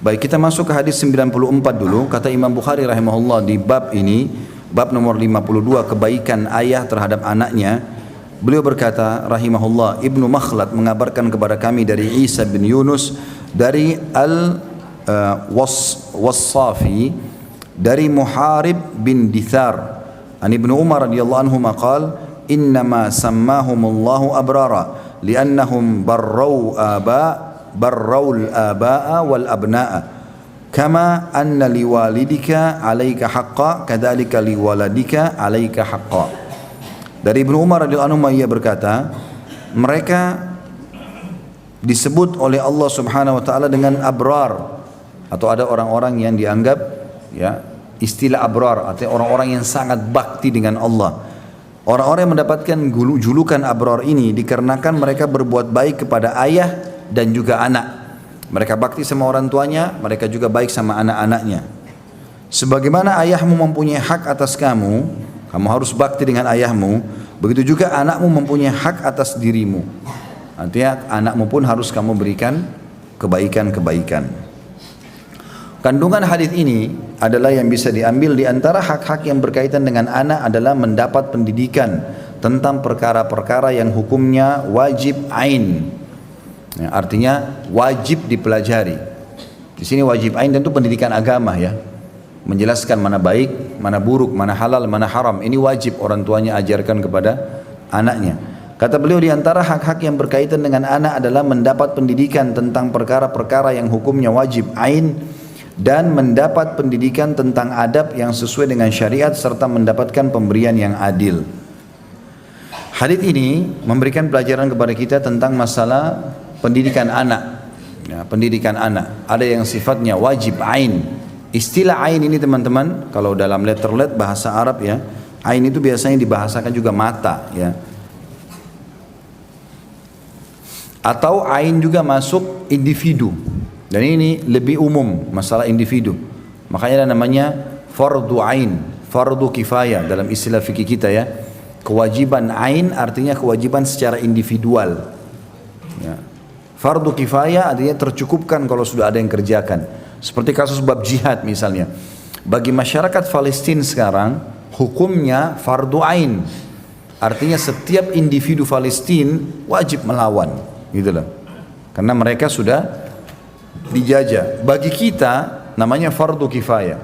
Baik, kita masuk ke hadis 94 dulu. Kata Imam Bukhari rahimahullah di bab ini, bab nomor 52, kebaikan ayah terhadap anaknya. Beliau berkata rahimahullah, Ibnu Makhlad mengabarkan kepada kami dari Isa bin Yunus dari Al-Wassafi dari Muharib bin Dithar an Ibnu Umar radhiyallahu anhu maqal innama sammahumullahu abrara liannahum barraul aba'a wal abna'a kama anna liwalidika alayka haqqa kadzalika liwaladika alayka haqqa. Dari Ibnu Umar radhiyallahu anhu ia berkata, mereka disebut oleh Allah Subhanahu wa taala dengan abrar, atau ada orang-orang yang dianggap ya istilah abrar artinya orang-orang yang sangat bakti dengan Allah. Orang-orang yang mendapatkan julukan abrar ini dikarenakan mereka berbuat baik kepada ayah dan juga anak. Mereka bakti sama orang tuanya, mereka juga baik sama anak-anaknya. Sebagaimana ayahmu mempunyai hak atas kamu, kamu harus bakti dengan ayahmu, begitu juga anakmu mempunyai hak atas dirimu. Artinya anakmu pun harus kamu berikan kebaikan-kebaikan. Kandungan hadis ini adalah yang bisa diambil di antara hak-hak yang berkaitan dengan anak adalah mendapat pendidikan tentang perkara-perkara yang hukumnya wajib ain. Ya, artinya wajib dipelajari. Di sini wajib ain tentu pendidikan agama ya. Menjelaskan mana baik, mana buruk, mana halal, mana haram. Ini wajib orang tuanya ajarkan kepada anaknya. Kata beliau di antara hak-hak yang berkaitan dengan anak adalah mendapat pendidikan tentang perkara-perkara yang hukumnya wajib ain dan mendapat pendidikan tentang adab yang sesuai dengan syariat serta mendapatkan pemberian yang adil. Hadits ini memberikan pelajaran kepada kita tentang masalah pendidikan anak. Ya, pendidikan anak. Ada yang sifatnya wajib ain. Istilah ain ini teman-teman, kalau dalam letterlet bahasa Arab ya, ain itu biasanya dibahasakan juga mata ya. Atau ain juga masuk individu. Dan ini lebih umum masalah individu. Makanya ada namanya fardu ain, fardu kifayah dalam istilah fikih kita ya. Kewajiban ain artinya kewajiban secara individual. Ya. Fardu kifayah artinya tercukupkan kalau sudah ada yang kerjakan. Seperti kasus bab jihad misalnya. Bagi masyarakat Palestina sekarang, hukumnya fardu ain. Artinya setiap individu Palestina wajib melawan. Gitu loh. Karena mereka sudah dijajah. Bagi kita namanya fardu kifayah.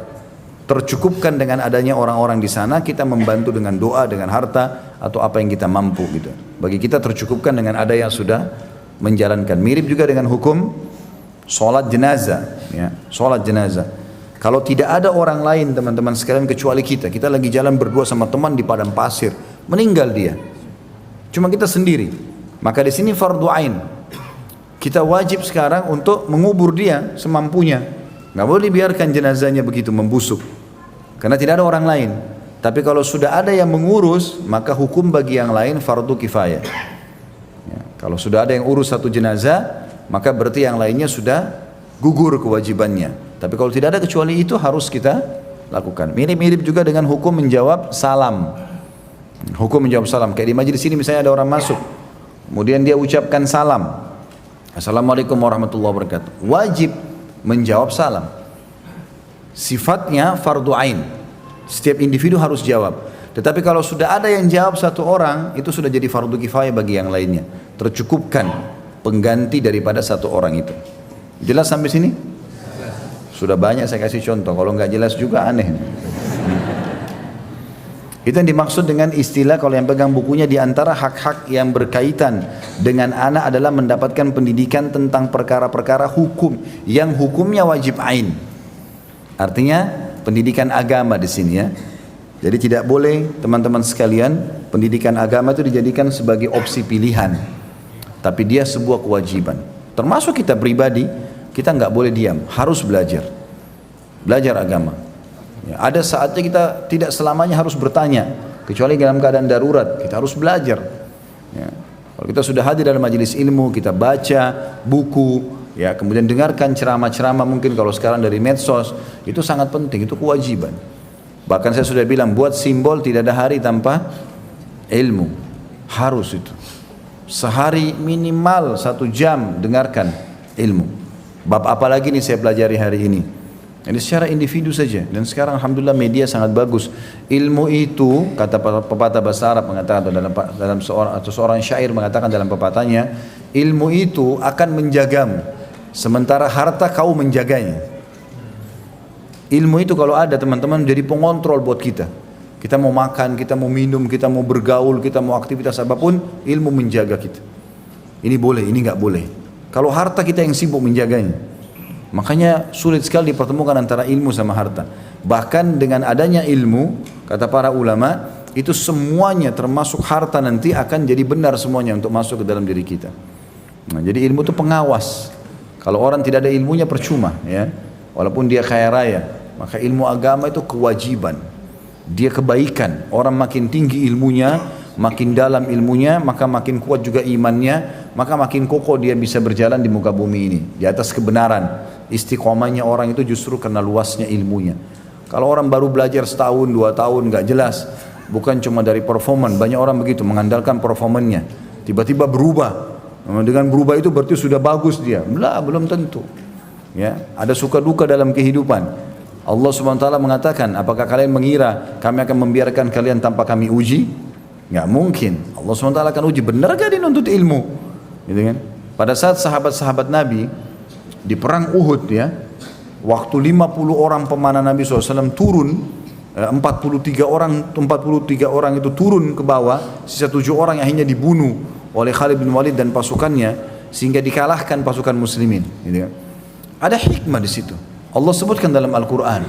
Tercukupkan dengan adanya orang-orang di sana, kita membantu dengan doa, dengan harta, atau apa yang kita mampu gitu. Bagi kita tercukupkan dengan ada yang sudah menjalankan. Mirip juga dengan hukum sholat jenazah, ya, sholat jenazah. Kalau tidak ada orang lain teman-teman sekalian kecuali kita lagi jalan berdua sama teman di padang pasir, meninggal dia, cuma kita sendiri, maka di sini fardu ain. Kita wajib sekarang untuk mengubur dia semampunya. Nggak boleh dibiarkan jenazahnya begitu membusuk, karena tidak ada orang lain. Tapi kalau sudah ada yang mengurus, maka hukum bagi yang lain fardu kifayah. Ya, kalau sudah ada yang urus satu jenazah, maka berarti yang lainnya sudah gugur kewajibannya. Tapi kalau tidak ada kecuali itu harus kita lakukan. Mirip-mirip juga dengan hukum menjawab salam. Hukum menjawab salam. Kayak di majelis ini misalnya ada orang masuk, kemudian dia ucapkan salam. Assalamualaikum warahmatullahi wabarakatuh. Wajib menjawab salam. Sifatnya fardu ain. Setiap individu harus jawab. Tetapi kalau sudah ada yang jawab satu orang, itu sudah jadi fardu kifayah bagi yang lainnya. Tercukupkan pengganti daripada satu orang itu. Jelas sampai sini? Sudah banyak saya kasih contoh. Kalau nggak jelas juga aneh. Itu yang dimaksud dengan istilah kalau yang pegang bukunya, di antara hak-hak yang berkaitan dengan anak adalah mendapatkan pendidikan tentang perkara-perkara hukum yang hukumnya wajib ain. Artinya pendidikan agama di sini ya. Jadi tidak boleh teman-teman sekalian pendidikan agama itu dijadikan sebagai opsi pilihan, tapi dia sebuah kewajiban. Termasuk kita pribadi, kita nggak boleh diam, harus belajar agama. Ya, ada saatnya kita tidak selamanya harus bertanya, kecuali dalam keadaan darurat, kita harus belajar. Ya, kalau kita sudah hadir dalam majelis ilmu, kita baca buku, ya, kemudian dengarkan ceramah-ceramah, mungkin kalau sekarang dari medsos, itu sangat penting, itu kewajiban. Bahkan saya sudah bilang, buat simbol tidak ada hari tanpa ilmu, harus itu. Sehari minimal 1 jam dengarkan ilmu. Bab apa lagi nih saya pelajari hari ini? Ini secara individu saja. Dan sekarang alhamdulillah media sangat bagus. Ilmu itu, kata pepatah bahasa Arab mengatakan dalam seorang syair mengatakan dalam pepatahnya, ilmu itu akan menjagamu, sementara harta kau menjaganya. Ilmu itu kalau ada teman-teman jadi pengontrol buat kita. Kita mau makan, kita mau minum, kita mau bergaul, kita mau aktivitas apapun, ilmu menjaga kita. Ini boleh, ini nggak boleh. Kalau harta kita yang sibuk menjaganya. Makanya sulit sekali dipertemukan antara ilmu sama harta. Bahkan dengan adanya ilmu, kata para ulama, itu semuanya termasuk harta nanti akan jadi benar semuanya untuk masuk ke dalam diri kita. Nah, jadi ilmu itu pengawas. Kalau orang tidak ada ilmunya percuma, ya. Walaupun dia kaya raya, maka ilmu agama itu kewajiban. Dia kebaikan. Orang makin tinggi ilmunya, makin dalam ilmunya, maka makin kuat juga imannya, maka makin kokoh dia bisa berjalan di muka bumi ini, di atas kebenaran. Istiqomahnya orang itu justru karena luasnya ilmunya. Kalau orang baru belajar setahun, 2 tahun, nggak jelas, bukan cuma dari performan, banyak orang begitu, mengandalkan performannya, tiba-tiba berubah. Dengan berubah itu berarti sudah bagus dia. Belum tentu. Ya, ada suka duka dalam kehidupan. Allah Subhanahu wa taala mengatakan, apakah kalian mengira kami akan membiarkan kalian tanpa kami uji? Nggak mungkin. Allah Subhanahu wa taala akan uji, benar gak dia nuntut ilmu? Gitu kan? Pada saat sahabat-sahabat Nabi di perang Uhud, ya, waktu 50 orang pemanah Nabi SAW turun, 43 orang itu turun ke bawah, sisa 7 orang yang akhirnya dibunuh oleh Khalid bin Walid dan pasukannya, sehingga dikalahkan pasukan muslimin. Gitu kan? Ada hikmah di situ. Allah sebutkan dalam Al-Quran.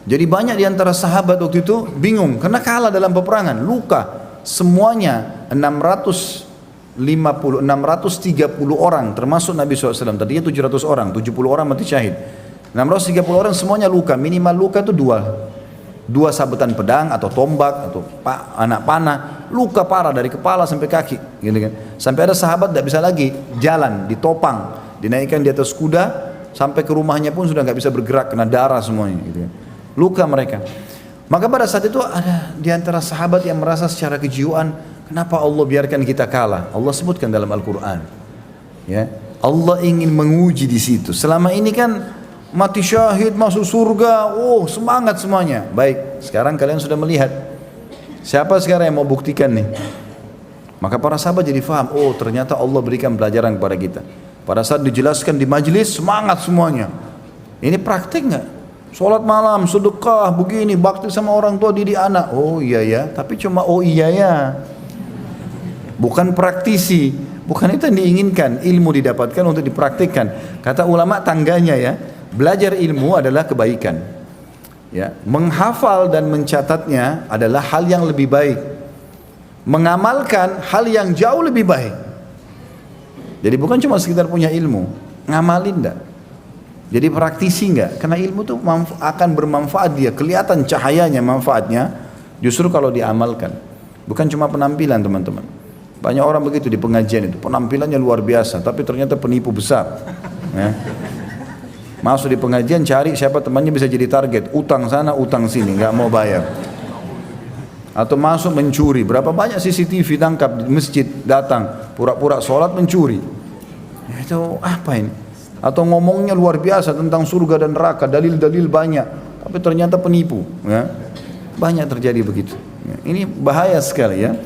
Jadi banyak di antara sahabat waktu itu bingung karena kalah dalam peperangan, luka. Semuanya 630 orang termasuk Nabi SAW. Tadinya 700 orang, 70 orang mati syahid. 630 orang semuanya luka. Minimal luka itu dua sabetan pedang atau tombak atau anak panah. Luka parah dari kepala sampai kaki, gitu kan. Sampai ada sahabat tidak bisa lagi jalan, ditopang, dinaikkan di atas kuda sampai ke rumahnya pun sudah nggak bisa bergerak karena darah semuanya, gitu kan. Luka mereka. Maka pada saat itu ada di antara sahabat yang merasa secara kejiwaan, kenapa Allah biarkan kita kalah? Allah sebutkan dalam Al-Quran, ya, Allah ingin menguji di situ. Selama ini kan mati syahid masuk surga, oh semangat semuanya. Baik, sekarang kalian sudah melihat. Siapa sekarang yang mau buktikan nih? Maka para sahabat jadi faham, oh ternyata Allah berikan pelajaran kepada kita. Pada saat dijelaskan di majelis, semangat semuanya. Ini praktik nggak? Sholat malam, sedekah, begini, bakti sama orang tua, didik anak. Oh iya ya, tapi cuma oh iya ya. Bukan praktisi, bukan itu yang diinginkan. Ilmu didapatkan untuk dipraktikkan. Kata ulama tangganya ya, belajar ilmu adalah kebaikan. Ya, menghafal dan mencatatnya adalah hal yang lebih baik. Mengamalkan hal yang jauh lebih baik. Jadi bukan cuma sekedar punya ilmu, ngamalin enggak. Jadi praktisi enggak, karena ilmu itu akan bermanfaat, dia kelihatan cahayanya, manfaatnya justru kalau diamalkan. Bukan cuma penampilan teman-teman. Banyak orang begitu di pengajian itu, penampilannya luar biasa, tapi ternyata penipu besar. Ya. Masuk di pengajian cari siapa temannya bisa jadi target, utang sana, utang sini, nggak mau bayar. Atau masuk mencuri, berapa banyak CCTV tangkap di masjid, datang pura-pura sholat mencuri. Ya, itu apa ini? Atau ngomongnya luar biasa tentang surga dan neraka, dalil-dalil banyak, tapi ternyata penipu. Ya. Banyak terjadi begitu. Ya. Ini bahaya sekali ya.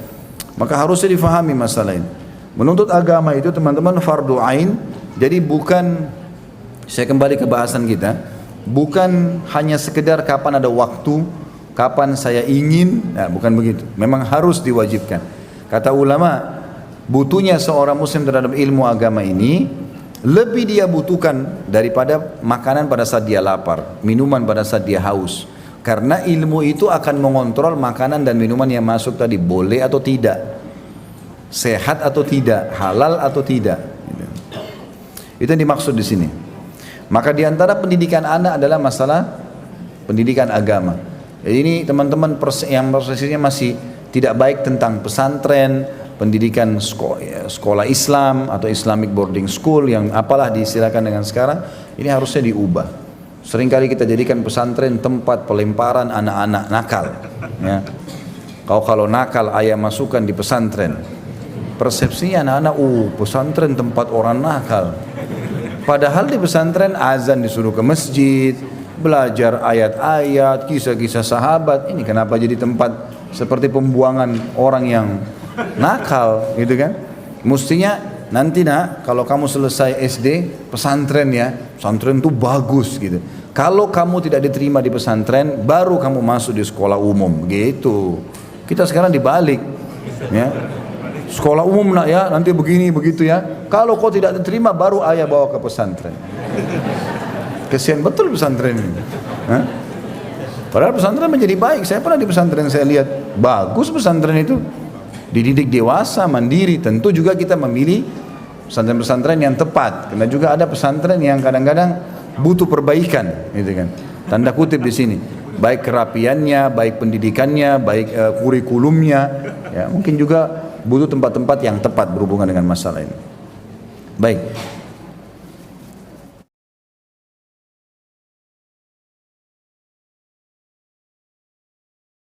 Maka harusnya difahami masalah ini. Menuntut agama itu teman-teman fardu ain. Jadi bukan, saya kembali ke bahasan kita, bukan hanya sekedar kapan ada waktu, kapan saya ingin, nah, bukan begitu. Memang harus diwajibkan. Kata ulama, butuhnya seorang muslim terhadap ilmu agama ini lebih dia butuhkan daripada makanan pada saat dia lapar, minuman pada saat dia haus. Karena ilmu itu akan mengontrol makanan dan minuman yang masuk tadi, boleh atau tidak, sehat atau tidak, halal atau tidak. Itu yang dimaksud di sini. Maka di antara pendidikan anak adalah masalah pendidikan agama. Jadi ini teman-teman yang prosesnya masih tidak baik tentang pesantren, pendidikan sekolah Islam atau Islamic boarding school yang apalah disilakan dengan sekarang, ini harusnya diubah. Seringkali kita jadikan pesantren tempat pelemparan anak-anak nakal. Ya. Kalau nakal ayah masukkan di pesantren. Persepsinya anak-anak, pesantren tempat orang nakal. Padahal di pesantren azan disuruh ke masjid, belajar ayat-ayat, kisah-kisah sahabat. Ini kenapa jadi tempat seperti pembuangan orang yang nakal gitu kan? Mestinya nanti nak, kalau kamu selesai SD, pesantren ya, pesantren itu bagus gitu. Kalau kamu tidak diterima di pesantren, baru kamu masuk di sekolah umum gitu. Kita sekarang dibalik ya. Sekolah umum nak ya, nanti begini begitu ya. Kalau kau tidak diterima, baru ayah bawa ke pesantren. Kesian betul pesantren ini. Hah? Padahal pesantren menjadi baik. Saya pernah di pesantren, saya lihat bagus pesantren itu. Dididik dewasa, mandiri. Tentu juga kita memilih pesantren-pesantren yang tepat. Karena juga ada pesantren yang kadang-kadang butuh perbaikan, gitu kan. Tanda kutip di sini. Baik kerapiannya, baik pendidikannya, baik kurikulumnya. Ya, mungkin juga butuh tempat-tempat yang tepat berhubungan dengan masalah ini. Baik.